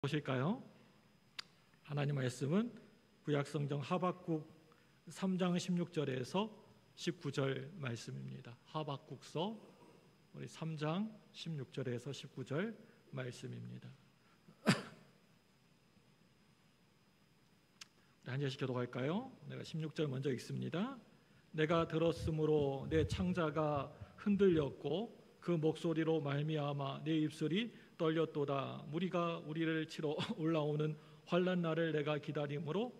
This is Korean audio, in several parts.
보실까요? 하나님 말씀은 구약성경 하박국 3장 16절에서 19절 말씀입니다. 하박국서 우리 3장 16절에서 19절 말씀입니다. 한 절씩 교독할까요? 내가 16절 먼저 읽습니다. 내가 들었으므로 내 창자가 흔들렸고 그 목소리로 말미암아 내 입술이 떨렸도다. 무리가 우리를 치러 올라오는 환난 날을 내가 기다림으로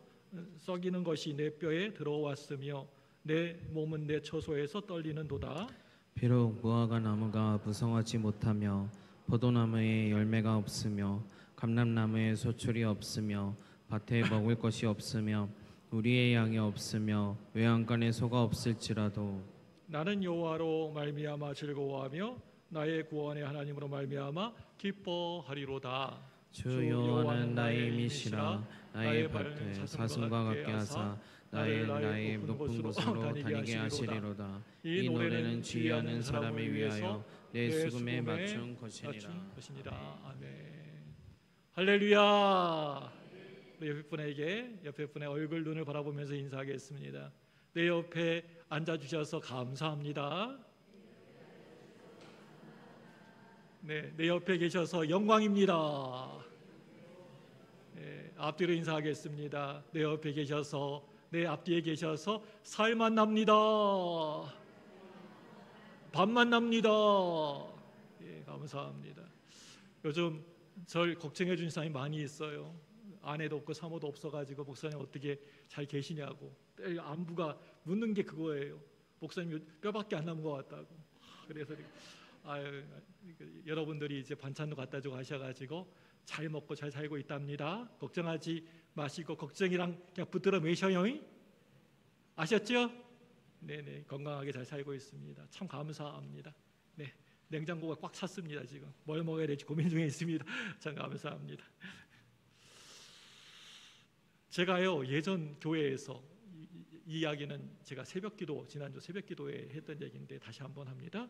썩이는 것이 내 뼈에 들어왔으며 내 몸은 내 처소에서 떨리는도다. 비록 무화과 나무가 무성하지 못하며 포도나무에 열매가 없으며 감람나무에 소출이 없으며 밭에 먹을 것이 없으며 우리의 양이 없으며 외양간에 소가 없을지라도 나는 여호와로 말미암아 즐거워하며 나의 구원의 하나님으로 말미암아 기뻐하리로다. 주 여호와는 나의 힘이시라. 나의 발에 사슴과 같게 하사 나의 높은 곳으로 다니게 하시리로다. 이 노래는 주의하는 사람을 위하여 내 수금에 맞춘 것이니라. 아멘. 할렐루야. 옆에 분의 얼굴 눈을 바라보면서 인사하겠습니다. 내 옆에 앉아주셔서 감사합니다. 네, 내 옆에 계셔서 영광입니다. 네, 앞뒤로 인사하겠습니다. 내 옆에 계셔서, 내 앞뒤에 계셔서 살만 납니다. 밥만 납니다. 예, 감사합니다. 요즘 절 걱정해 주는 사람이 많이 있어요. 아내도 없고 사모도 없어가지고 목사님 어떻게 잘 계시냐고. 안부가 묻는 게 그거예요. 목사님 뼈밖에 안 남은 것 같다고. 그래서 여러분들이 이제 반찬도 갖다 주고 하셔가지고 잘 먹고 잘 살고 있답니다. 걱정하지 마시고 걱정이랑 그냥 붙들어 매셔요. 아셨죠? 네네, 건강하게 잘 살고 있습니다. 참 감사합니다. 네, 냉장고가 꽉 찼습니다. 지금 뭘 먹어야 될지 고민 중에 있습니다. 참 감사합니다. 제가요 예전 교회에서 이 이야기는 제가 새벽기도 지난주 새벽기도에 했던 얘기인데 다시 한번 합니다.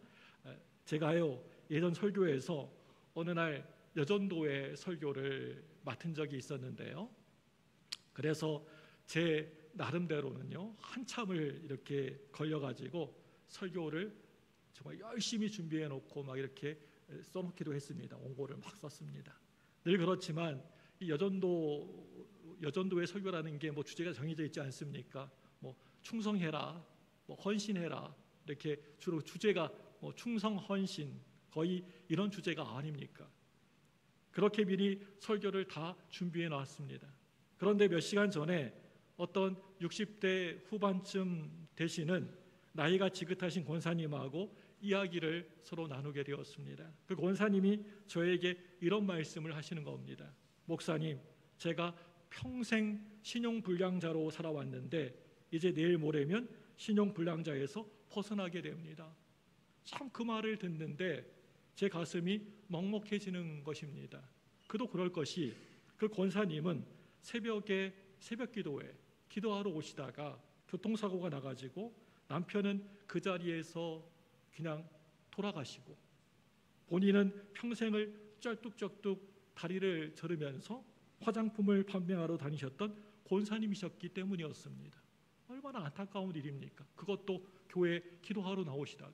제가요 예전 설교에서 어느 날 여전도의 설교를 맡은 적이 있었는데요. 그래서 제 나름대로는요 한참을 이렇게 걸려가지고 설교를 정말 열심히 준비해 놓고 막 이렇게 써놓기도 했습니다. 원고를 막 썼습니다. 늘 그렇지만 이 여전도의 설교라는 게 뭐 주제가 정해져 있지 않습니까? 뭐 충성해라, 뭐 헌신해라 이렇게 주로 주제가 뭐 충성, 헌신 거의 이런 주제가 아닙니까? 그렇게 미리 설교를 다 준비해 놨습니다. 그런데 몇 시간 전에 어떤 60대 후반쯤 되시는 나이가 지긋하신 권사님하고 이야기를 서로 나누게 되었습니다. 그 권사님이 저에게 이런 말씀을 하시는 겁니다. 목사님, 제가 평생 신용불량자로 살아왔는데 이제 내일 모레면 신용불량자에서 벗어나게 됩니다. 참 그 말을 듣는데 제 가슴이 먹먹해지는 것입니다. 그도 그럴 것이 그 권사님은 새벽에 새벽기도에 기도하러 오시다가 교통사고가 나가지고 남편은 그 자리에서 그냥 돌아가시고 본인은 평생을 쩔뚝쩔뚝 다리를 저르면서 화장품을 판매하러 다니셨던 권사님이셨기 때문이었습니다. 얼마나 안타까운 일입니까? 그것도 교회 기도하러 나오시다가.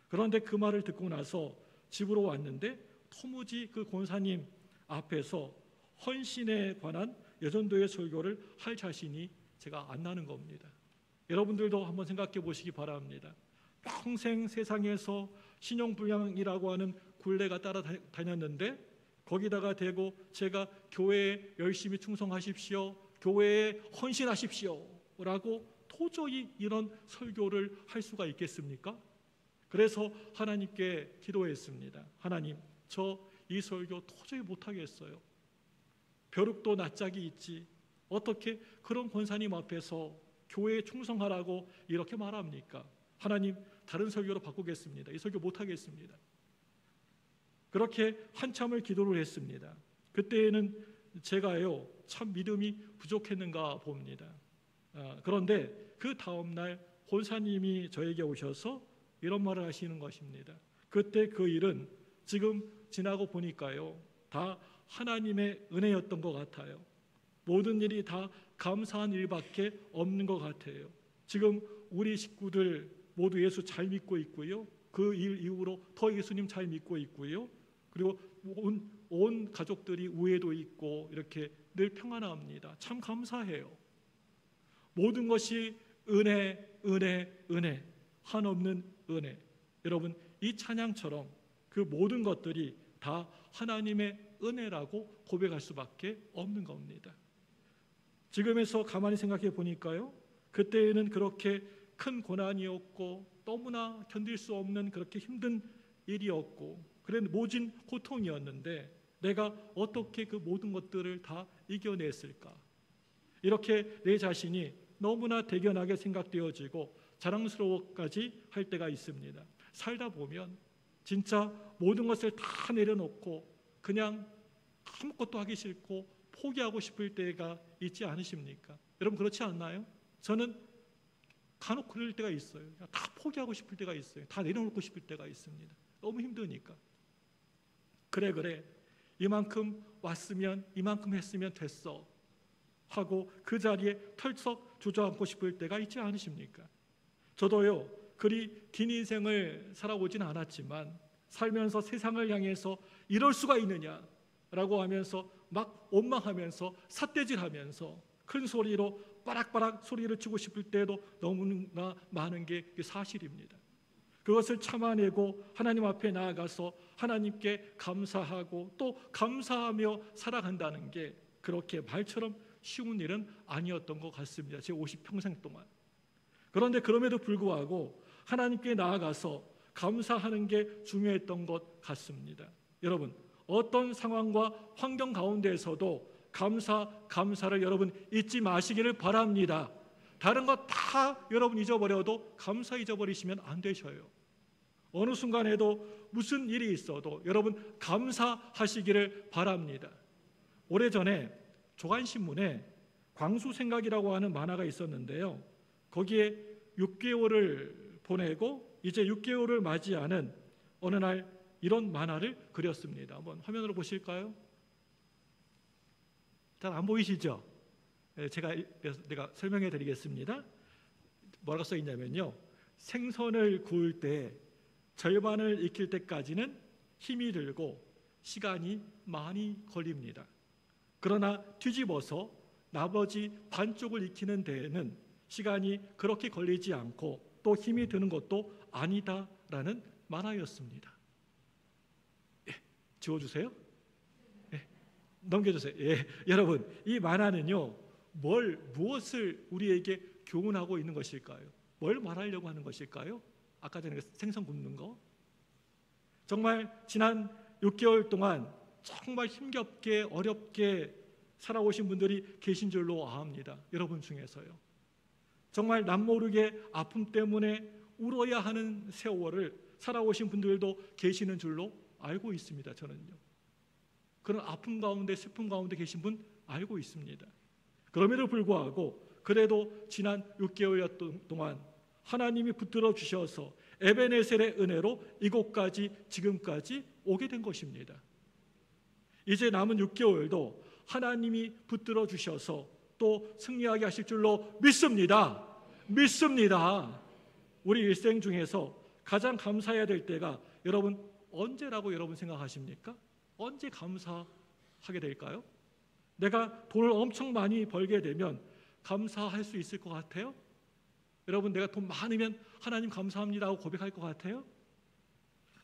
그런데 그 말을 듣고 나서 집으로 왔는데 도무지 그 권사님 앞에서 헌신에 관한 여전도의 설교를 할 자신이 제가 안 나는 겁니다. 여러분들도 한번 생각해 보시기 바랍니다. 평생 세상에서 신용불량이라고 하는 굴레가 따라다녔는데 거기다가 대고 제가 교회에 열심히 충성하십시오, 교회에 헌신하십시오 라고 도저히 이런 설교를 할 수가 있겠습니까? 그래서 하나님께 기도했습니다. 하나님, 저 이 설교 도저히 못하겠어요. 벼룩도 낯짝이 있지 어떻게 그런 권사님 앞에서 교회에 충성하라고 이렇게 말합니까? 하나님, 다른 설교로 바꾸겠습니다. 이 설교 못하겠습니다. 그렇게 한참을 기도를 했습니다. 그때에는 제가요 참 믿음이 부족했는가 봅니다. 그런데 그 다음날 권사님이 저에게 오셔서 이런 말을 하시는 것입니다. 그때 그 일은 지금 지나고 보니까요 다 하나님의 은혜였던 것 같아요. 모든 일이 다 감사한 일밖에 없는 것 같아요. 지금 우리 식구들 모두 예수 잘 믿고 있고요. 그 일 이후로 더 예수님 잘 믿고 있고요. 그리고 온 가족들이 우애도 있고 이렇게 늘 평안합니다. 참 감사해요. 모든 것이 은혜, 은혜, 은혜, 한없는 은혜. 여러분, 이 찬양처럼 그 모든 것들이 다 하나님의 은혜라고 고백할 수밖에 없는 겁니다. 지금에서 가만히 생각해 보니까요, 그때에는 그렇게 큰 고난이었고 너무나 견딜 수 없는 그렇게 힘든 일이었고 그런 모진 고통이었는데 내가 어떻게 그 모든 것들을 다 이겨냈을까? 이렇게 내 자신이 너무나 대견하게 생각되어지고 자랑스러워까지 할 때가 있습니다. 살다 보면 진짜 모든 것을 다 내려놓고 그냥 아무것도 하기 싫고 포기하고 싶을 때가 있지 않으십니까? 여러분 그렇지 않나요? 저는 간혹 그럴 때가 있어요. 다 포기하고 싶을 때가 있어요. 다 내려놓고 싶을 때가 있습니다. 너무 힘드니까. 그래 이만큼 왔으면 이만큼 했으면 됐어 하고 그 자리에 털썩 주저앉고 싶을 때가 있지 않으십니까? 저도요 그리 긴 인생을 살아오진 않았지만 살면서 세상을 향해서 이럴 수가 있느냐라고 하면서 막 원망하면서 삿대질하면서 큰 소리로 빠락빠락 소리를 치고 싶을 때도 너무나 많은 게 사실입니다. 그것을 참아내고 하나님 앞에 나아가서 하나님께 감사하고 또 감사하며 살아간다는 게 그렇게 말처럼 쉬운 일은 아니었던 것 같습니다. 제 50평생 동안. 그런데 그럼에도 불구하고 하나님께 나아가서 감사하는 게 중요했던 것 같습니다. 여러분 어떤 상황과 환경 가운데에서도 감사를 여러분 잊지 마시기를 바랍니다. 다른 거 다 여러분 잊어버려도 감사 잊어버리시면 안 되셔요. 어느 순간에도 무슨 일이 있어도 여러분 감사하시기를 바랍니다. 오래전에 조간신문에 광수생각이라고 하는 만화가 있었는데요. 거기에 6개월을 보내고 이제 6개월을 맞이하는 어느 날 이런 만화를 그렸습니다. 한번 화면으로 보실까요? 잘 안 보이시죠? 내가 설명해 드리겠습니다. 뭐라고 써 있냐면요. 생선을 구울 때 절반을 익힐 때까지는 힘이 들고 시간이 많이 걸립니다. 그러나 뒤집어서 나머지 반쪽을 익히는 데에는 시간이 그렇게 걸리지 않고 또 힘이 드는 것도 아니다라는 만화였습니다. 지워주세요. 넘겨주세요. 여러분 이 만화는요 무엇을 우리에게 교훈하고 있는 것일까요? 뭘 말하려고 하는 것일까요? 아까 전에 생선 굽는 거 정말 지난 6개월 동안 정말 힘겹게 어렵게 살아오신 분들이 계신 줄로 압니다. 여러분 중에서요 정말 남모르게 아픔 때문에 울어야 하는 세월을 살아오신 분들도 계시는 줄로 알고 있습니다. 저는요 그런 아픔 가운데 슬픔 가운데 계신 분 알고 있습니다. 그럼에도 불구하고 그래도 지난 6개월 동안 하나님이 붙들어 주셔서 에베네셀의 은혜로 이곳까지 지금까지 오게 된 것입니다. 이제 남은 6개월도 하나님이 붙들어 주셔서 또 승리하게 하실 줄로 믿습니다. 우리 일생 중에서 가장 감사해야 될 때가 여러분 언제라고 여러분 생각하십니까? 언제 감사하게 될까요? 내가 돈을 엄청 많이 벌게 되면 감사할 수 있을 것 같아요? 여러분 내가 돈 많으면 하나님 감사합니다 하고 고백할 것 같아요?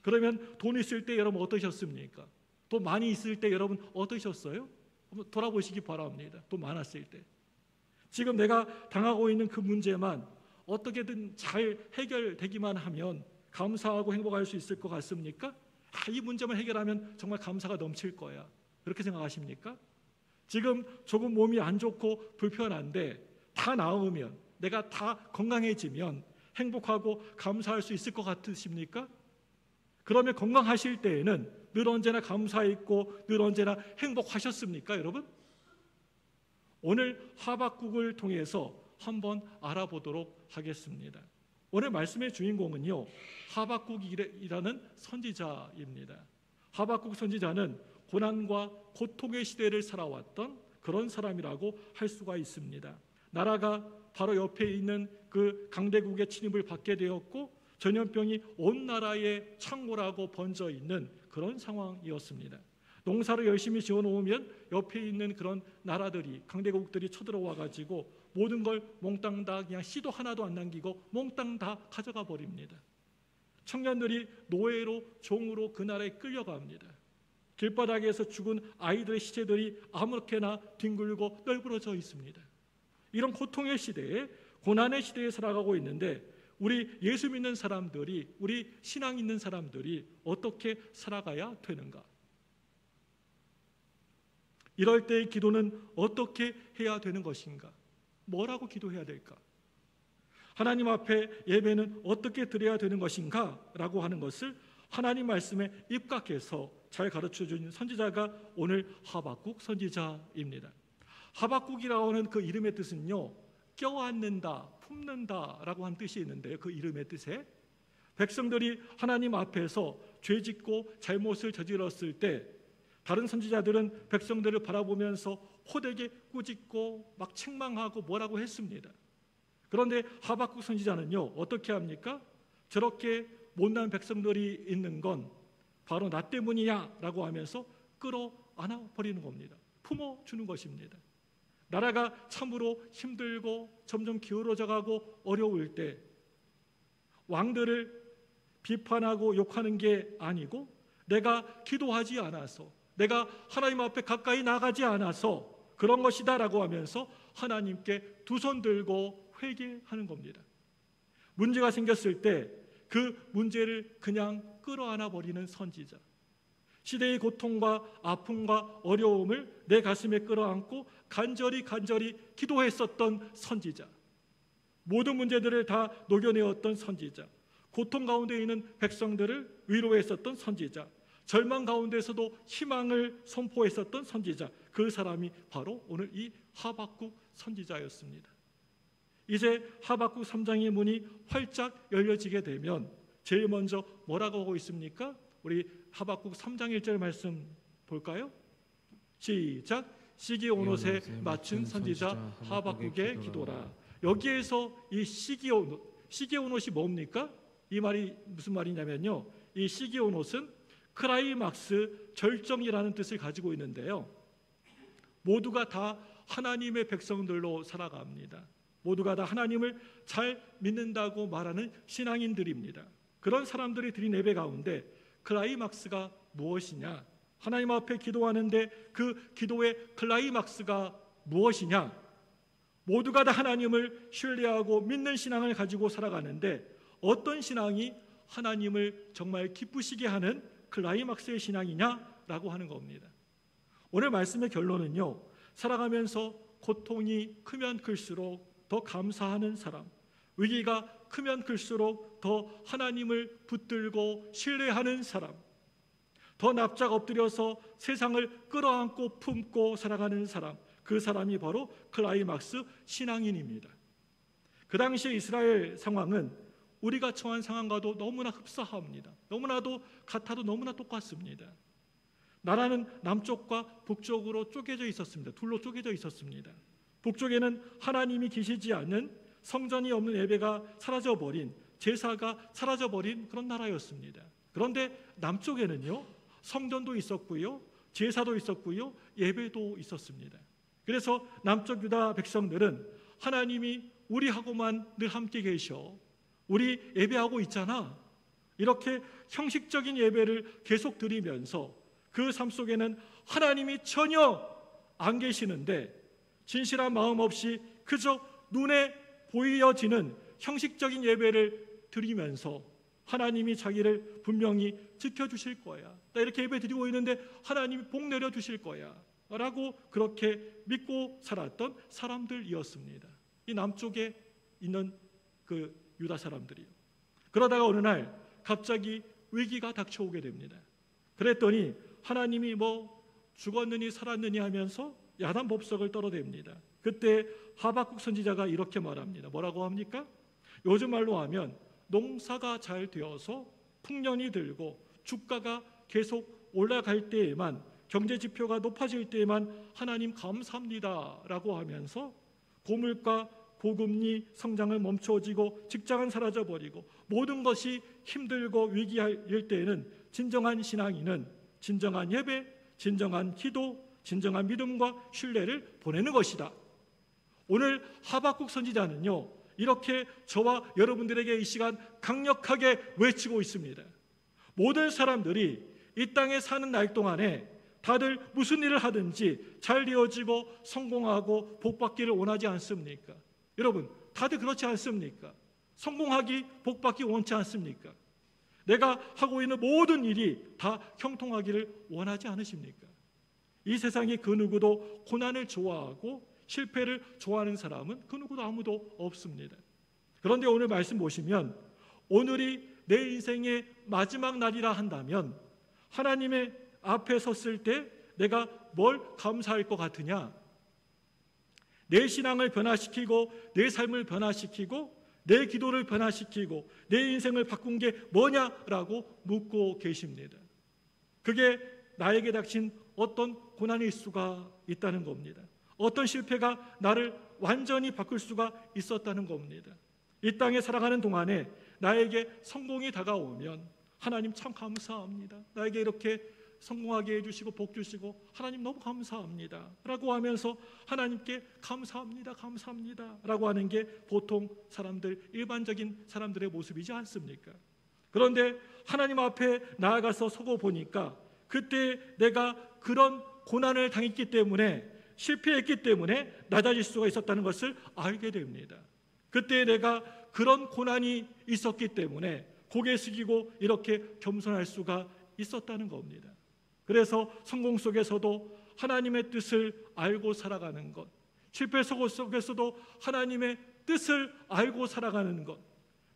그러면 돈 있을 때 여러분 어떠셨습니까? 돈 많이 있을 때 여러분 어떠셨어요? 한번 돌아보시기 바랍니다. 돈 많았을 때 지금 내가 당하고 있는 그 문제만 어떻게든 잘 해결되기만 하면 감사하고 행복할 수 있을 것 같습니까? 이 문제만 해결하면 정말 감사가 넘칠 거야. 그렇게 생각하십니까? 지금 조금 몸이 안 좋고 불편한데 다 나으면 내가 다 건강해지면 행복하고 감사할 수 있을 것 같으십니까? 그러면 건강하실 때에는 늘 언제나 감사했고 늘 언제나 행복하셨습니까, 여러분? 오늘 하박국을 통해서 한번 알아보도록 하겠습니다. 오늘 말씀의 주인공은요 하박국이라는 선지자입니다. 하박국 선지자는 고난과 고통의 시대를 살아왔던 그런 사람이라고 할 수가 있습니다. 나라가 바로 옆에 있는 그 강대국의 침입을 받게 되었고 전염병이 온 나라에 창궐하고 번져 있는 그런 상황이었습니다. 농사를 열심히 지어놓으면 옆에 있는 그런 나라들이, 강대국들이 쳐들어와 가지고 모든 걸 몽땅 다 그냥 씨도 하나도 안 남기고 몽땅 다 가져가 버립니다. 청년들이 노예로, 종으로 그 나라에 끌려갑니다. 길바닥에서 죽은 아이들의 시체들이 아무렇게나 뒹굴고 널브러져 있습니다. 이런 고통의 시대에, 고난의 시대에 살아가고 있는데 우리 예수 믿는 사람들이, 우리 신앙 있는 사람들이 어떻게 살아가야 되는가? 이럴 때의 기도는 어떻게 해야 되는 것인가? 뭐라고 기도해야 될까? 하나님 앞에 예배는 어떻게 드려야 되는 것인가? 라고 하는 것을 하나님 말씀에 입각해서 잘 가르쳐준 선지자가 오늘 하박국 선지자입니다. 하박국이라고 하는 그 이름의 뜻은요, 껴안는다, 품는다 라고 하는 뜻이 있는데요, 그 이름의 뜻에 백성들이 하나님 앞에서 죄짓고 잘못을 저질렀을 때 다른 선지자들은 백성들을 바라보면서 호되게 꾸짖고 막 책망하고 뭐라고 했습니다. 그런데 하박국 선지자는요, 어떻게 합니까? 저렇게 못난 백성들이 있는 건 바로 나 때문이야 라고 하면서 끌어안아 버리는 겁니다. 품어주는 것입니다. 나라가 참으로 힘들고 점점 기울어져 가고 어려울 때 왕들을 비판하고 욕하는 게 아니고 내가 기도하지 않아서, 내가 하나님 앞에 가까이 나가지 않아서 그런 것이다 라고 하면서 하나님께 두 손 들고 회개하는 겁니다. 문제가 생겼을 때 그 문제를 그냥 끌어안아 버리는 선지자, 시대의 고통과 아픔과 어려움을 내 가슴에 끌어안고 간절히 기도했었던 선지자, 모든 문제들을 다 녹여내었던 선지자, 고통 가운데 있는 백성들을 위로했었던 선지자, 절망 가운데서도 희망을 선포했었던 선지자, 그 사람이 바로 오늘 이 하박국 선지자였습니다. 이제 하박국 3장의 문이 활짝 열려지게 되면 제일 먼저 뭐라고 하고 있습니까? 우리 하박국 3장 1절 말씀 볼까요? 시작. 시기 온 옷에 맞춘 선지자 하박국의 기도라. 여기에서 이 시기 온 옷이 뭡니까? 이 말이 무슨 말이냐면요, 이 시기 온 옷은 클라이막스, 절정이라는 뜻을 가지고 있는데요, 모두가 다 하나님의 백성들로 살아갑니다. 모두가 다 하나님을 잘 믿는다고 말하는 신앙인들입니다. 그런 사람들이 드린 예배 가운데 클라이막스가 무엇이냐? 하나님 앞에 기도하는데 그 기도의 클라이막스가 무엇이냐? 모두가 다 하나님을 신뢰하고 믿는 신앙을 가지고 살아가는데 어떤 신앙이 하나님을 정말 기쁘시게 하는 클라이막스의 신앙이냐라고 하는 겁니다. 오늘 말씀의 결론은요, 살아가면서 고통이 크면 클수록 더 감사하는 사람, 위기가 크면 클수록 더 하나님을 붙들고 신뢰하는 사람, 더 납작 엎드려서 세상을 끌어안고 품고 살아가는 사람, 그 사람이 바로 클라이막스 신앙인입니다. 그 당시의 이스라엘 상황은 우리가 처한 상황과도 너무나 흡사합니다. 너무나도 같아도 너무나 똑같습니다. 나라는 남쪽과 북쪽으로 쪼개져 있었습니다. 둘로 쪼개져 있었습니다. 북쪽에는 하나님이 계시지 않는, 성전이 없는 예배가 사라져버린, 제사가 사라져버린 그런 나라였습니다. 그런데 남쪽에는요, 성전도 있었고요, 제사도 있었고요, 예배도 있었습니다. 그래서 남쪽 유다 백성들은 하나님이 우리하고만 늘 함께 계셔, 우리 예배하고 있잖아, 이렇게 형식적인 예배를 계속 드리면서 그 삶 속에는 하나님이 전혀 안 계시는데 진실한 마음 없이 그저 눈에 보여지는 형식적인 예배를 드리면서 하나님이 자기를 분명히 지켜주실 거야, 나 이렇게 예배 드리고 있는데 하나님이 복 내려주실 거야 라고 그렇게 믿고 살았던 사람들이었습니다. 이 남쪽에 있는 그 유다 사람들이요. 그러다가 어느 날 갑자기 위기가 닥쳐오게 됩니다. 그랬더니 하나님이 뭐 죽었느니 살았느니 하면서 야단법석을 떨어댑니다. 그때 하박국 선지자가 이렇게 말합니다. 뭐라고 합니까? 요즘 말로 하면 농사가 잘 되어서 풍년이 들고 주가가 계속 올라갈 때에만 경제 지표가 높아질 때에만 하나님 감사합니다라고 하면서 고물가, 고금리, 성장을 멈춰지고 직장은 사라져버리고 모든 것이 힘들고 위기일 때에는 진정한 신앙인은 진정한 예배, 진정한 기도, 진정한 믿음과 신뢰를 보내는 것이다. 오늘 하박국 선지자는요, 이렇게 저와 여러분들에게 이 시간 강력하게 외치고 있습니다. 모든 사람들이 이 땅에 사는 날 동안에 다들 무슨 일을 하든지 잘 되어지고 성공하고 복받기를 원하지 않습니까? 여러분, 다들 그렇지 않습니까? 성공하기, 복받기 원치 않습니까? 내가 하고 있는 모든 일이 다 형통하기를 원하지 않으십니까? 이 세상에 그 누구도 고난을 좋아하고 실패를 좋아하는 사람은 그 누구도 아무도 없습니다. 그런데 오늘 말씀 보시면 오늘이 내 인생의 마지막 날이라 한다면 하나님의 앞에 섰을 때 내가 뭘 감사할 것 같으냐? 내 신앙을 변화시키고 내 삶을 변화시키고 내 기도를 변화시키고 내 인생을 바꾼 게 뭐냐라고 묻고 계십니다. 그게 나에게 닥친 어떤 고난일 수가 있다는 겁니다. 어떤 실패가 나를 완전히 바꿀 수가 있었다는 겁니다. 이 땅에 살아가는 동안에 나에게 성공이 다가오면 하나님 참 감사합니다. 나에게 이렇게 성공하게 해주시고 복 주시고 하나님 너무 감사합니다 라고 하면서 하나님께 감사합니다 감사합니다 라고 하는 게 보통 사람들, 일반적인 사람들의 모습이지 않습니까? 그런데 하나님 앞에 나아가서 서고 보니까 그때 내가 그런 고난을 당했기 때문에, 실패했기 때문에 낮아질 수가 있었다는 것을 알게 됩니다. 그때 내가 그런 고난이 있었기 때문에 고개 숙이고 이렇게 겸손할 수가 있었다는 겁니다. 그래서 성공 속에서도 하나님의 뜻을 알고 살아가는 것, 실패 속에서도 하나님의 뜻을 알고 살아가는 것,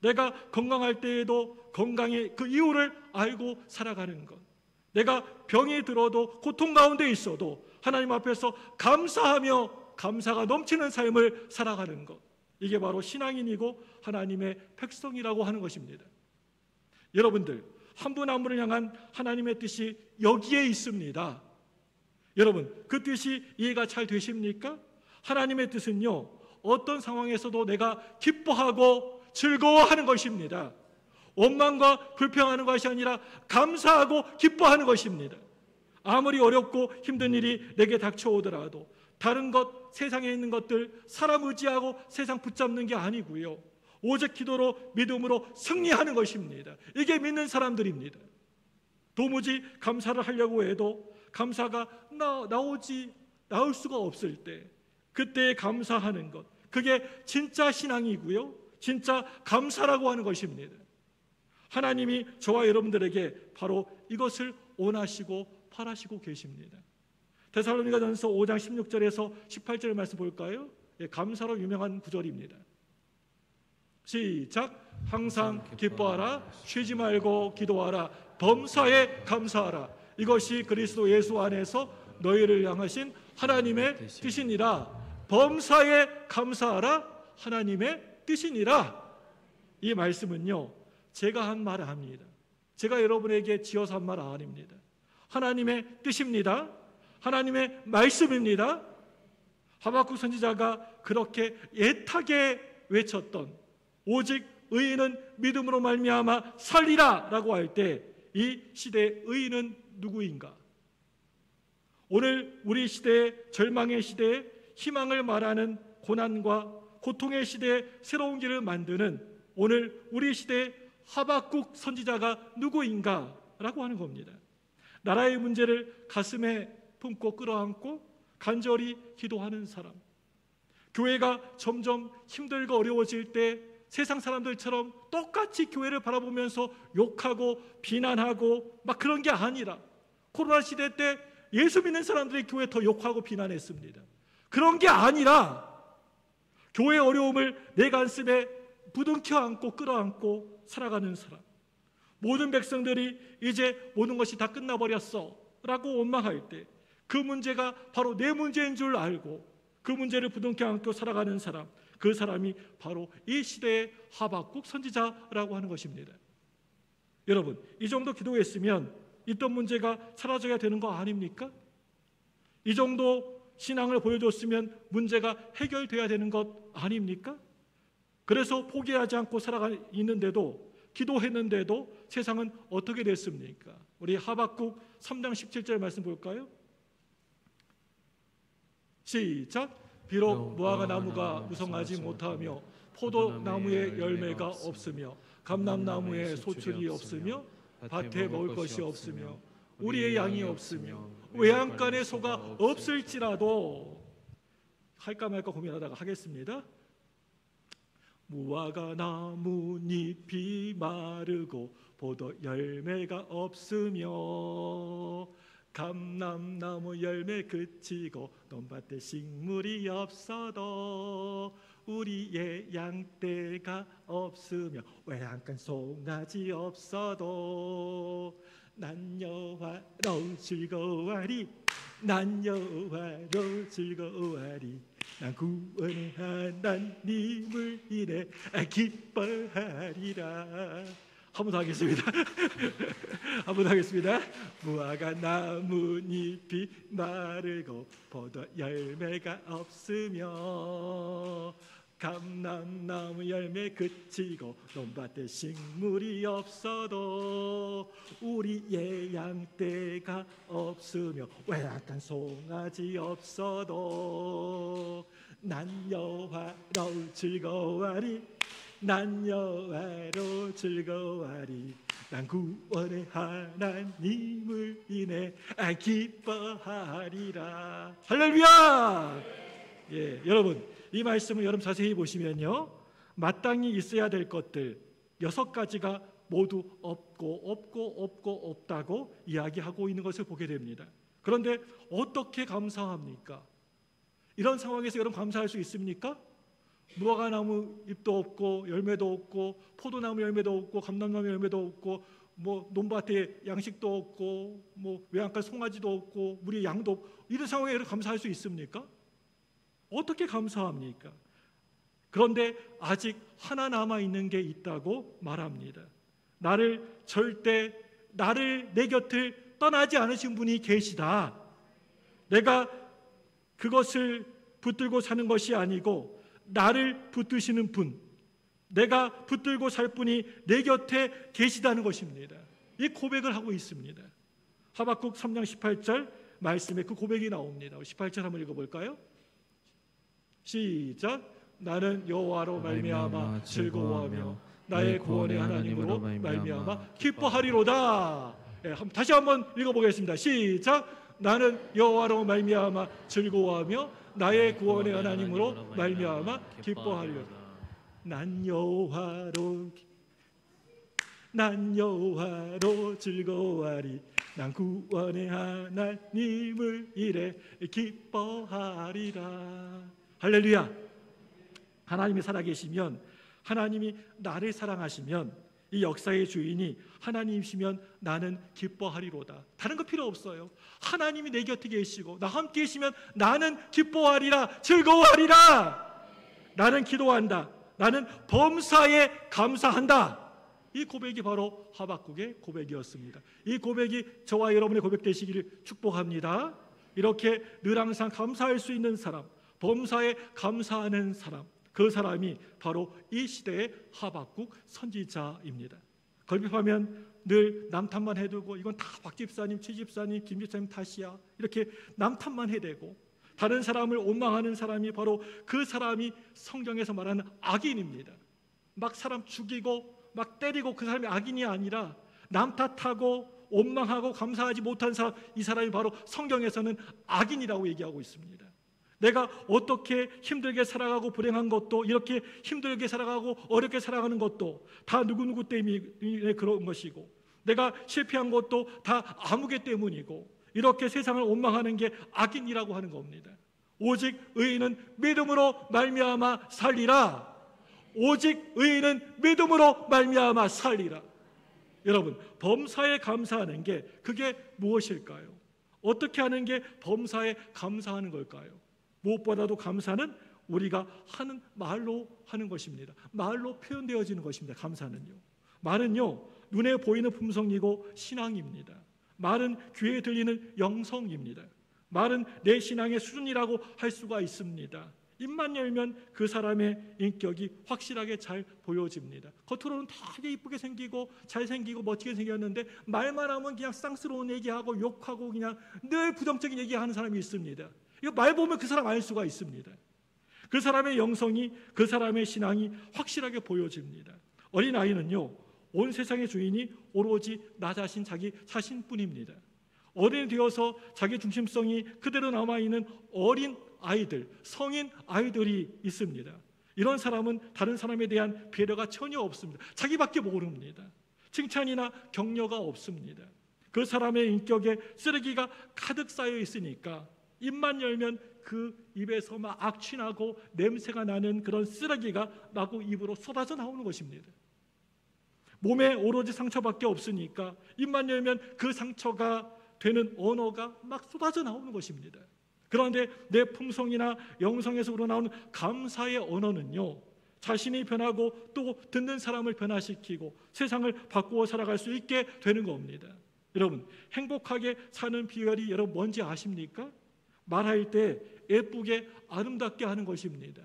내가 건강할 때에도 건강의 그 이유를 알고 살아가는 것, 내가 병이 들어도 고통 가운데 있어도 하나님 앞에서 감사하며 감사가 넘치는 삶을 살아가는 것, 이게 바로 신앙인이고 하나님의 백성이라고 하는 것입니다. 여러분들, 한 분 한 분을 향한 하나님의 뜻이 여기에 있습니다. 여러분, 그 뜻이 이해가 잘 되십니까? 하나님의 뜻은요, 어떤 상황에서도 내가 기뻐하고 즐거워하는 것입니다. 원망과 불평하는 것이 아니라 감사하고 기뻐하는 것입니다. 아무리 어렵고 힘든 일이 내게 닥쳐오더라도 다른 것, 세상에 있는 것들 사람 의지하고 세상 붙잡는 게 아니고요, 오직 기도로 믿음으로 승리하는 것입니다. 이게 믿는 사람들입니다. 도무지 감사를 하려고 해도 감사가 나올 수가 없을 때 그때 감사하는 것, 그게 진짜 신앙이고요, 진짜 감사라고 하는 것입니다. 하나님이 저와 여러분들에게 바로 이것을 원하시고 바라시고 계십니다. 데살로니가전서 5장 16절에서 18절 말씀 볼까요? 감사로 유명한 구절입니다. 시작. 항상 기뻐하라, 쉬지 말고 기도하라, 범사에 감사하라. 이것이 그리스도 예수 안에서 너희를 향하신 하나님의 뜻이니라. 범사에 감사하라, 하나님의 뜻이니라. 이 말씀은요, 제가 한 말 아닙니다. 제가 여러분에게 지어서 한 말 아닙니다. 하나님의 뜻입니다. 하나님의 말씀입니다. 하박국 선지자가 그렇게 애타게 외쳤던 오직 의인은 믿음으로 말미암아 살리라 라고 할 때 이 시대의 의인은 누구인가? 오늘 우리 시대의 절망의 시대에 희망을 말하는 고난과 고통의 시대에 새로운 길을 만드는 오늘 우리 시대의 하박국 선지자가 누구인가? 라고 하는 겁니다. 나라의 문제를 가슴에 품고 끌어안고 간절히 기도하는 사람, 교회가 점점 힘들고 어려워질 때 세상 사람들처럼 똑같이 교회를 바라보면서 욕하고 비난하고 막 그런 게 아니라, 코로나 시대 때 예수 믿는 사람들이 교회 더 욕하고 비난했습니다. 그런 게 아니라 교회의 어려움을 내 가슴에 부둥켜 안고 끌어안고 살아가는 사람, 모든 백성들이 이제 모든 것이 다 끝나버렸어 라고 원망할 때 그 문제가 바로 내 문제인 줄 알고 그 문제를 부둥켜 안고 살아가는 사람, 그 사람이 바로 이 시대의 하박국 선지자라고 하는 것입니다. 여러분, 이 정도 기도했으면 있던 문제가 사라져야 되는 거 아닙니까? 이 정도 신앙을 보여줬으면 문제가 해결돼야 되는 것 아닙니까? 그래서 포기하지 않고 살아가 있는데도, 기도했는데도 세상은 어떻게 됐습니까? 우리 하박국 3장 17절 말씀 볼까요? 시작. 비록 무화과 나무가 무성하지 못하며 포도나무에 열매가 없으며 감람나무에 소출이 없으며 밭에 먹을 것이 없으며 우리의 양이 없으며 외양간에 소가 없을지라도, 할까 말까 고민하다가 하겠습니다. 무화과 나뭇잎이 마르고 포도 열매가 없으며 감람나무 열매 그치고 논밭에 식물이 없어도 우리의 양떼가 없으며 외양간 송아지 없어도 난 여호와로 즐거워하리, 난 여호와로 즐거워하리, 난 구원의 하나님을 인해 기뻐하리라. 한 번 더 하겠습니다. 한 번 더 하겠습니다. 무화과 나뭇잎이 마르고 포도 열매가 없으며 감람나무 열매 그치고 논밭에 식물이 없어도 우리의 양떼가 없으며 외양간 송아지 없어도 난 여호와로 즐거워하리, 난 여호와로 즐거워하리, 난 구원의 하나님을 인해 기뻐하리라. 할렐루야. 예, 여러분, 이 말씀을 여러분 자세히 보시면요, 마땅히 있어야 될 것들 6가지가 모두 없다고 이야기하고 있는 것을 보게 됩니다. 그런데 어떻게 감사합니까? 이런 상황에서 여러분 감사할 수 있습니까? 무화과 나무 잎도 없고 열매도 없고 포도나무 열매도 없고 감람나무 열매도 없고 뭐 논밭에 양식도 없고 뭐 외양간 송아지도 없고 우리 양도 없고, 이런 상황에 여러분 감사할 수 있습니까? 어떻게 감사합니까? 그런데 아직 하나 남아있는 게 있다고 말합니다. 나를 내 곁을 떠나지 않으신 분이 계시다. 내가 그것을 붙들고 사는 것이 아니고 나를 붙드시는 분, 내가 붙들고 살 분이 내 곁에 계시다는 것입니다. 이 고백을 하고 있습니다. 하박국 3장 18절 말씀에 그 고백이 나옵니다. 18절 한번 읽어볼까요? 시작. 나는 여호와로 말미암아 즐거워하며 나의 구원의 하나님으로 말미암아 기뻐하리로다. 다시 한번 읽어보겠습니다. 시작. 나는 여호와로 말미암아 즐거워하며 나의 구원의 하나님으로 말미암아 기뻐하리로다. 난 여호와로 즐거워하리, 난 구원의 하나님을 인해 기뻐하리라. 할렐루야. 하나님이 살아계시면, 하나님이 나를 사랑하시면, 이 역사의 주인이 하나님이시면 나는 기뻐하리로다. 다른 거 필요 없어요. 하나님이 내 곁에 계시고 나 함께 계시면 나는 기뻐하리라, 즐거워하리라. 나는 기도한다. 나는 범사에 감사한다. 이 고백이 바로 하박국의 고백이었습니다. 이 고백이 저와 여러분의 고백 되시기를 축복합니다. 이렇게 늘 항상 감사할 수 있는 사람, 범사에 감사하는 사람, 그 사람이 바로 이 시대의 하박국 선지자입니다. 걸핏하면 늘 남탓만 해두고 이건 다 박 집사님, 최 집사님, 김 집사님 탓이야, 이렇게 남탓만 해대고 다른 사람을 원망하는 사람이 바로 그 사람이 성경에서 말하는 악인입니다. 막 사람 죽이고 막 때리고 그 사람이 악인이 아니라 남탓하고 원망하고 감사하지 못한 사람, 이 사람이 바로 성경에서는 악인이라고 얘기하고 있습니다. 내가 어떻게 힘들게 살아가고 불행한 것도, 이렇게 힘들게 살아가고 어렵게 살아가는 것도 다 누구누구 때문에 그런 것이고, 내가 실패한 것도 다 아무개 때문이고, 이렇게 세상을 원망하는 게 악인이라고 하는 겁니다. 오직 의인은 믿음으로 말미암아 살리라. 오직 의인은 믿음으로 말미암아 살리라. 여러분, 범사에 감사하는 게 그게 무엇일까요? 어떻게 하는 게 범사에 감사하는 걸까요? 무엇보다도 감사는 우리가 하는 말로 하는 것입니다. 말로 표현되어지는 것입니다. 감사는요. 말은요, 눈에 보이는 품성이고 신앙입니다. 말은 귀에 들리는 영성입니다. 말은 내 신앙의 수준이라고 할 수가 있습니다. 입만 열면 그 사람의 인격이 확실하게 잘 보여집니다. 겉으로는 되게 이쁘게 생기고 잘생기고 멋지게 생겼는데 말만 하면 그냥 쌍스러운 얘기하고 욕하고 그냥 늘 부정적인 얘기하는 사람이 있습니다. 이거 말 보면 그 사람 알 수가 있습니다. 그 사람의 영성이, 그 사람의 신앙이 확실하게 보여집니다. 어린아이는요, 온 세상의 주인이 오로지 나 자신, 자기 자신뿐입니다. 어른이 되어서 자기 중심성이 그대로 남아있는 어린 아이들, 성인 아이들이 있습니다. 이런 사람은 다른 사람에 대한 배려가 전혀 없습니다. 자기밖에 모릅니다. 칭찬이나 격려가 없습니다. 그 사람의 인격에 쓰레기가 가득 쌓여 있으니까 입만 열면 그 입에서 막 악취나고 냄새가 나는 그런 쓰레기가 마구 입으로 쏟아져 나오는 것입니다. 몸에 오로지 상처밖에 없으니까 입만 열면 그 상처가 되는 언어가 막 쏟아져 나오는 것입니다. 그런데 내 품성이나 영성에서 우러나오는 감사의 언어는요, 자신이 변하고 또 듣는 사람을 변화시키고 세상을 바꾸어 살아갈 수 있게 되는 겁니다. 여러분, 행복하게 사는 비결이 여러분 뭔지 아십니까? 말할 때 예쁘게 아름답게 하는 것입니다.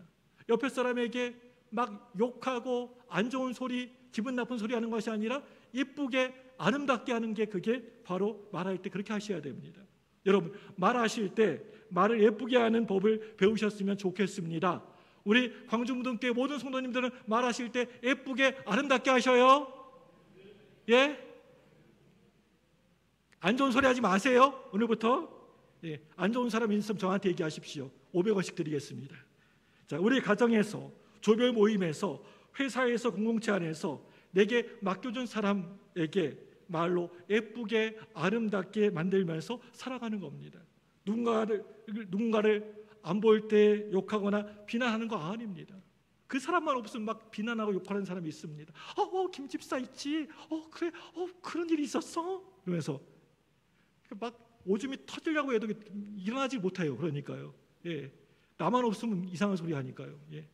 옆에 사람에게 막 욕하고 안 좋은 소리, 기분 나쁜 소리 하는 것이 아니라 예쁘게 아름답게 하는 게 그게 바로 말할 때 그렇게 하셔야 됩니다. 여러분, 말하실 때 말을 예쁘게 하는 법을 배우셨으면 좋겠습니다. 우리 광주무등교회 모든 성도님들은 말하실 때 예쁘게 아름답게 하셔요. 예? 안 좋은 소리 하지 마세요. 오늘부터. 예, 안 좋은 사람 있으면 저한테 얘기하십시오. 500원씩 드리겠습니다. 자, 우리 가정에서, 조별 모임에서, 회사에서, 공동체 안에서 내게 맡겨준 사람에게 말로 예쁘게 아름답게 만들면서 살아가는 겁니다. 누군가를 안 볼 때 욕하거나 비난하는 거 아닙니다. 그 사람만 없으면 막 비난하고 욕하는 사람이 있습니다. 김 집사 있지? 그래? 그런 일이 있었어? 이러면서 막 오줌이 터지려고 해도 일어나지 못해요. 그러니까요. 예, 나만 없으면 이상한 소리 하니까요. 예.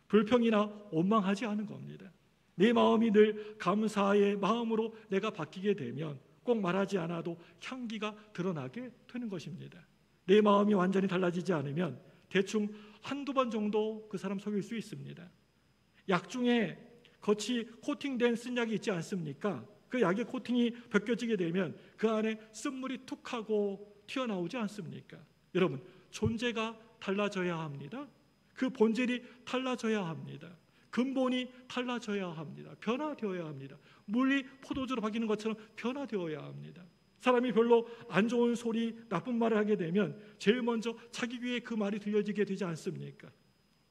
불평이나 원망하지 않은 겁니다. 내 마음이 늘 감사의 마음으로 내가 바뀌게 되면 꼭 말하지 않아도 향기가 드러나게 되는 것입니다. 내 마음이 완전히 달라지지 않으면 대충 한두 번 정도 그 사람 속일 수 있습니다. 약 중에 겉이 코팅된 쓴약이 있지 않습니까? 그 약의 코팅이 벗겨지게 되면 그 안에 쓴물이 툭 하고 튀어나오지 않습니까? 여러분, 존재가 달라져야 합니다. 그 본질이 달라져야 합니다. 근본이 달라져야 합니다. 변화되어야 합니다. 물이 포도주로 바뀌는 것처럼 변화되어야 합니다. 사람이 별로 안 좋은 소리, 나쁜 말을 하게 되면 제일 먼저 자기 귀에 그 말이 들려지게 되지 않습니까?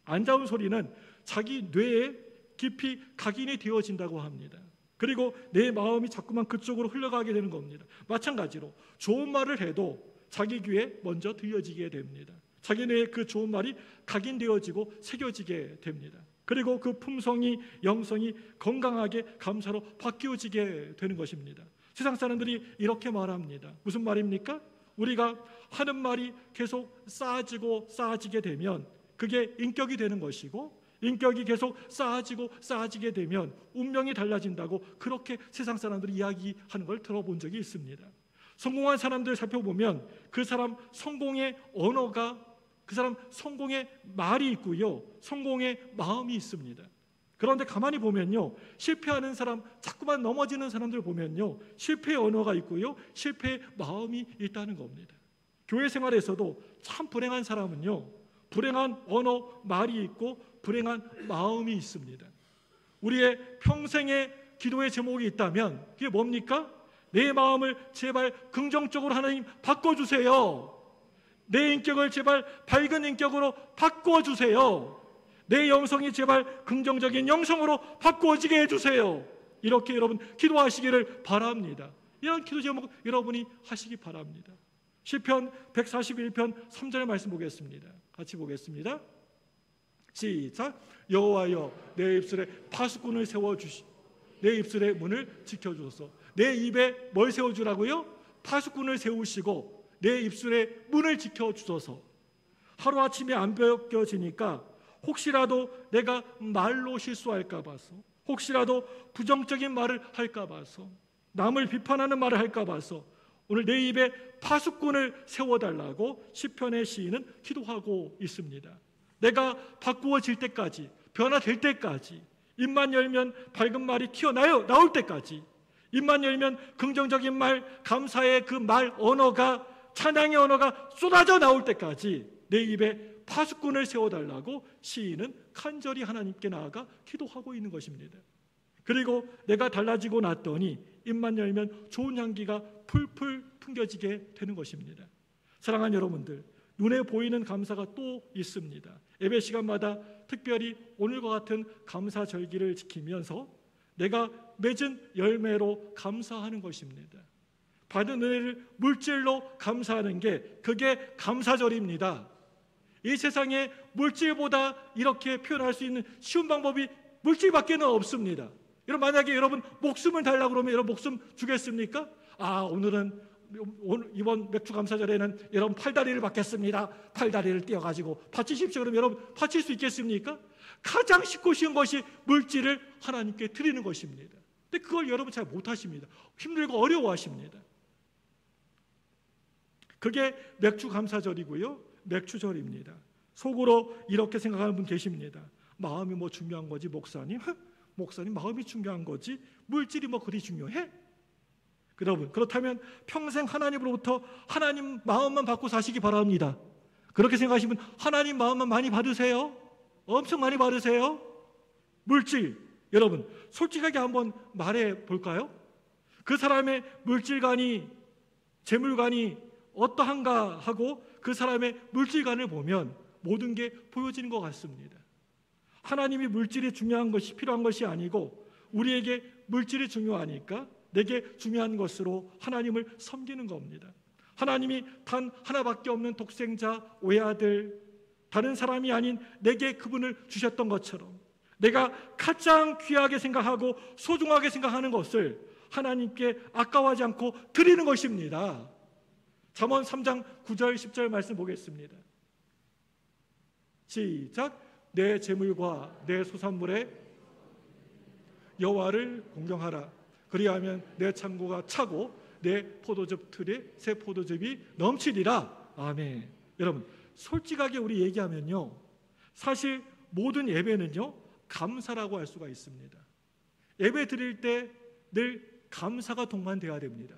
안 좋은 소리는 자기 뇌에 깊이 각인이 되어진다고 합니다. 그리고 내 마음이 자꾸만 그쪽으로 흘러가게 되는 겁니다. 마찬가지로 좋은 말을 해도 자기 귀에 먼저 들려지게 됩니다. 자기 뇌에 그 좋은 말이 각인되어지고 새겨지게 됩니다. 그리고 그 품성이, 영성이 건강하게 감사로 바뀌어지게 되는 것입니다. 세상 사람들이 이렇게 말합니다. 무슨 말입니까? 우리가 하는 말이 계속 쌓아지게 되면 그게 인격이 되는 것이고, 인격이 계속 쌓아지게 되면 운명이 달라진다고 그렇게 세상 사람들이 이야기하는 걸 들어본 적이 있습니다. 성공한 사람들 살펴보면 그 사람 성공의 언어가, 그 사람 성공의 말이 있고요, 성공의 마음이 있습니다. 그런데 가만히 보면요, 실패하는 사람, 자꾸만 넘어지는 사람들 보면요, 실패의 언어가 있고요, 실패의 마음이 있다는 겁니다. 교회 생활에서도 참 불행한 사람은요, 불행한 언어, 말이 있고 불행한 마음이 있습니다. 우리의 평생의 기도의 제목이 있다면 그게 뭡니까? 내 마음을 제발 긍정적으로 하나님 바꿔주세요. 내 인격을 제발 밝은 인격으로 바꿔주세요. 내 영성이 제발 긍정적인 영성으로 바꿔지게 해주세요. 이렇게 여러분 기도하시기를 바랍니다. 이런 기도 제목 여러분이 하시기 바랍니다. 시편 141편 3절 말씀 보겠습니다. 같이 보겠습니다. 시작. 여호와여, 내 입술에 파수꾼을 세워주시고 내 입술의 문을 지켜주소서. 내 입에 뭘 세워주라고요? 파수꾼을 세우시고 내 입술의 문을 지켜주소서. 하루아침에 안 벗겨지니까 혹시라도 내가 말로 실수할까 봐서, 혹시라도 부정적인 말을 할까 봐서, 남을 비판하는 말을 할까 봐서 오늘 내 입에 파수꾼을 세워달라고 시편의 시인은 기도하고 있습니다. 내가 바꾸어질 때까지, 변화될 때까지, 입만 열면 밝은 말이 튀어나올 때까지, 입만 열면 긍정적인 말, 감사의 그 말 언어가, 찬양의 언어가 쏟아져 나올 때까지 내 입에 파수꾼을 세워달라고 시인은 간절히 하나님께 나아가 기도하고 있는 것입니다. 그리고 내가 달라지고 났더니 입만 열면 좋은 향기가 풀풀 풍겨지게 되는 것입니다. 사랑하는 여러분들, 눈에 보이는 감사가 또 있습니다. 예배 시간마다 특별히 오늘과 같은 감사절기를 지키면서 내가 맺은 열매로 감사하는 것입니다. 받은 은혜를 물질로 감사하는 게 그게 감사절입니다. 이 세상에 물질보다 이렇게 표현할 수 있는 쉬운 방법이 물질밖에는 없습니다. 여러분, 만약에 여러분 목숨을 달라고 그러면 여러분 목숨 주겠습니까? 오늘은 이번 맥주 감사절에는 여러분 팔다리를 받겠습니다. 팔다리를 떼어가지고 바치십시오. 그러면 여러분 바칠 수 있겠습니까? 가장 쉽고 쉬운 것이 물질을 하나님께 드리는 것입니다. 근데 그걸 여러분 잘 못하십니다. 힘들고 어려워하십니다. 그게 맥주 감사절이고요, 맥주절입니다. 속으로 이렇게 생각하는 분 계십니다. 마음이 뭐 중요한 거지 목사님? 목사님 마음이 중요한 거지 물질이 뭐 그리 중요해? 여러분, 그렇다면 평생 하나님으로부터 하나님 마음만 받고 사시기 바랍니다. 그렇게 생각하시면 하나님 마음만 많이 받으세요. 엄청 많이 받으세요. 물질, 여러분 솔직하게 한번 말해 볼까요? 그 사람의 물질관이, 재물관이 어떠한가 하고 그 사람의 물질관을 보면 모든 게 보여지는 것 같습니다. 하나님이 물질이 중요한 것이 필요한 것이 아니고 우리에게 물질이 중요하니까 내게 중요한 것으로 하나님을 섬기는 겁니다. 하나님이 단 하나밖에 없는 독생자 외아들, 다른 사람이 아닌 내게 그분을 주셨던 것처럼 내가 가장 귀하게 생각하고 소중하게 생각하는 것을 하나님께 아까워하지 않고 드리는 것입니다. 잠언 3장 9절 10절 말씀 보겠습니다. 시작. 내 재물과 내 소산물에 여호와를 공경하라. 그리하면 내 창고가 차고 내 포도즙 틀에 새 포도즙이 넘치리라. 아멘. 여러분, 솔직하게 우리 얘기하면요, 사실 모든 예배는요 감사라고 할 수가 있습니다. 예배 드릴 때 늘 감사가 동반되어야 됩니다.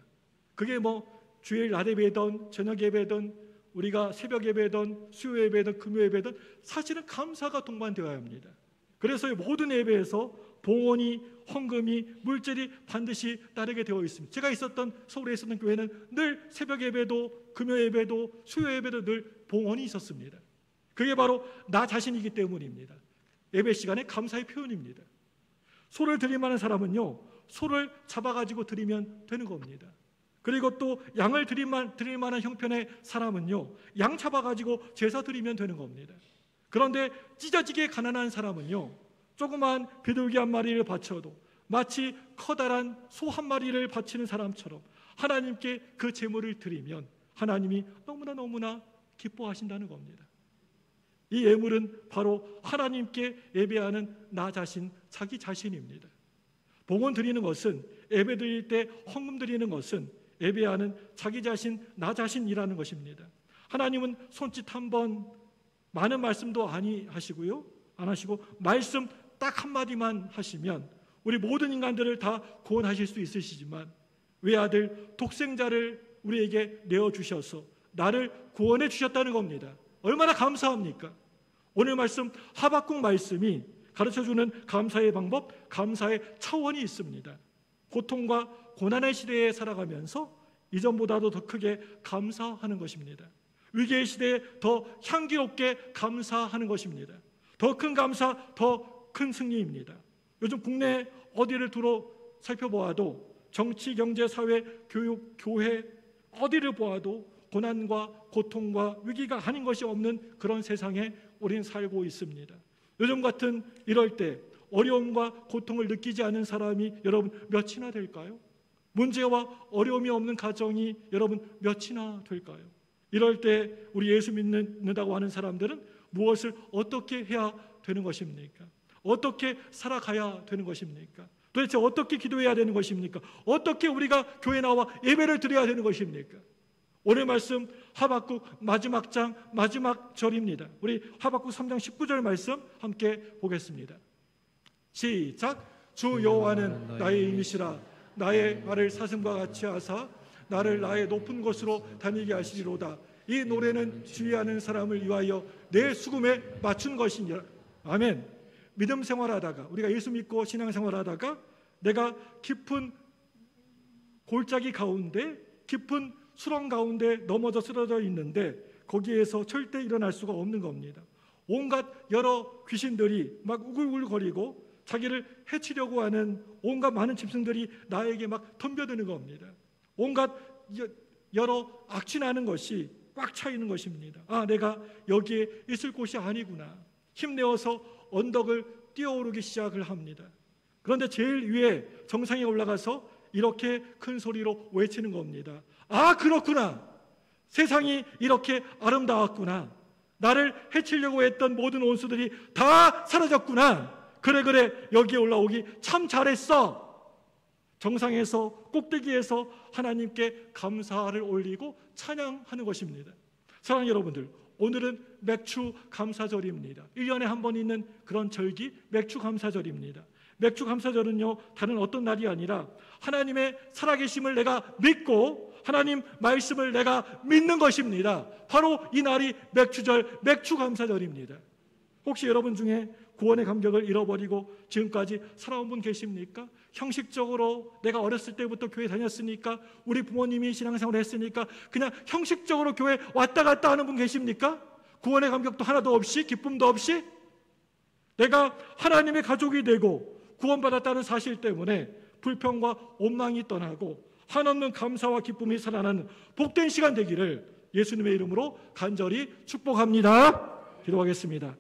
그게 뭐 주일 낮 예배든 저녁 예배든 우리가 새벽 예배든 수요 예배든 금요 예배든 사실은 감사가 동반되어야 합니다. 그래서 모든 예배에서 봉헌이, 헌금이, 물질이 반드시 따르게 되어 있습니다. 제가 있었던 서울에 있었던 교회는 늘 새벽 예배도 금요 예배도 수요 예배도 늘 봉헌이 있었습니다. 그게 바로 나 자신이기 때문입니다. 예배 시간에 감사의 표현입니다. 소를 드릴 만한 사람은요 소를 잡아가지고 드리면 되는 겁니다. 그리고 또 양을 드릴 만한 형편의 사람은요 양 잡아가지고 제사 드리면 되는 겁니다. 그런데 찢어지게 가난한 사람은요 조그만 비둘기 한 마리를 바쳐도 마치 커다란 소 한 마리를 바치는 사람처럼 하나님께 그 제물을 드리면 하나님이 너무나 기뻐하신다는 겁니다. 이 예물은 바로 하나님께 예배하는 나 자신, 자기 자신입니다. 봉헌 드리는 것은, 예배 드릴 때 헌금 드리는 것은 예배하는 자기 자신, 나 자신이라는 것입니다. 하나님은 손짓 한번, 많은 말씀도 안 하시고 말씀 딱 한마디만 하시면 우리 모든 인간들을 다 구원하실 수 있으시지만 외아들 독생자를 우리에게 내어주셔서 나를 구원해 주셨다는 겁니다. 얼마나 감사합니까? 오늘 말씀 하박국 말씀이 가르쳐주는 감사의 방법, 감사의 차원이 있습니다. 고통과 고난의 시대에 살아가면서 이전보다도 더 크게 감사하는 것입니다. 위기의 시대에 더 향기롭게 감사하는 것입니다. 더 큰 감사, 더 큰 승리입니다. 요즘 국내 어디를 두루 살펴보아도 정치, 경제, 사회, 교육, 교회 어디를 보아도 고난과 고통과 위기가 아닌 것이 없는 그런 세상에 우린 살고 있습니다. 요즘 같은 이럴 때 어려움과 고통을 느끼지 않는 사람이 여러분 몇이나 될까요? 문제와 어려움이 없는 가정이 여러분 몇이나 될까요? 이럴 때 우리 예수 믿는다고 하는 사람들은 무엇을 어떻게 해야 되는 것입니까? 어떻게 살아가야 되는 것입니까? 도대체 어떻게 기도해야 되는 것입니까? 어떻게 우리가 교회에 나와 예배를 드려야 되는 것입니까? 오늘 말씀 하박국 마지막 장 마지막 절입니다. 우리 하박국 3장 19절 말씀 함께 보겠습니다. 시작. 주 여호와는 나의 힘이시라. 나의 말을 사슴과 같이 하사 나를 나의 높은 곳으로 다니게 하시리로다. 이 노래는 주의하는 사람을 위하여 내 수금에 맞춘 것이니라. 아멘. 믿음 생활하다가, 우리가 예수 믿고 신앙생활하다가 내가 깊은 골짜기 가운데, 깊은 수렁 가운데 넘어져 쓰러져 있는데 거기에서 절대 일어날 수가 없는 겁니다. 온갖 여러 귀신들이 막 우글우글거리고 자기를 해치려고 하는 온갖 많은 짐승들이 나에게 막 덤벼드는 겁니다. 온갖 여러 악취나는 것이 꽉 차 있는 것입니다. 아, 내가 여기에 있을 곳이 아니구나. 힘내어서 언덕을 뛰어오르기 시작을 합니다. 그런데 제일 위에 정상에 올라가서 이렇게 큰 소리로 외치는 겁니다. 아, 그렇구나. 세상이 이렇게 아름다웠구나. 나를 해치려고 했던 모든 원수들이 다 사라졌구나. 그래, 여기에 올라오기 참 잘했어. 정상에서, 꼭대기에서 하나님께 감사를 올리고 찬양하는 것입니다. 사랑하는 여러분들, 오늘은 맥주 감사절입니다. 1년에 한 번 있는 그런 절기, 맥주 감사절입니다. 맥주 감사절은요, 다른 어떤 날이 아니라 하나님의 살아계심을 내가 믿고 하나님 말씀을 내가 믿는 것입니다. 바로 이 날이 맥주절, 맥주 감사절입니다. 혹시 여러분 중에 구원의 감격을 잃어버리고 지금까지 살아온 분 계십니까? 형식적으로 내가 어렸을 때부터 교회 다녔으니까, 우리 부모님이 신앙생활을 했으니까 그냥 형식적으로 교회 왔다 갔다 하는 분 계십니까? 구원의 감격도 하나도 없이, 기쁨도 없이 내가 하나님의 가족이 되고 구원받았다는 사실 때문에 불평과 원망이 떠나고 한없는 감사와 기쁨이 살아나는 복된 시간 되기를 예수님의 이름으로 간절히 축복합니다. 기도하겠습니다.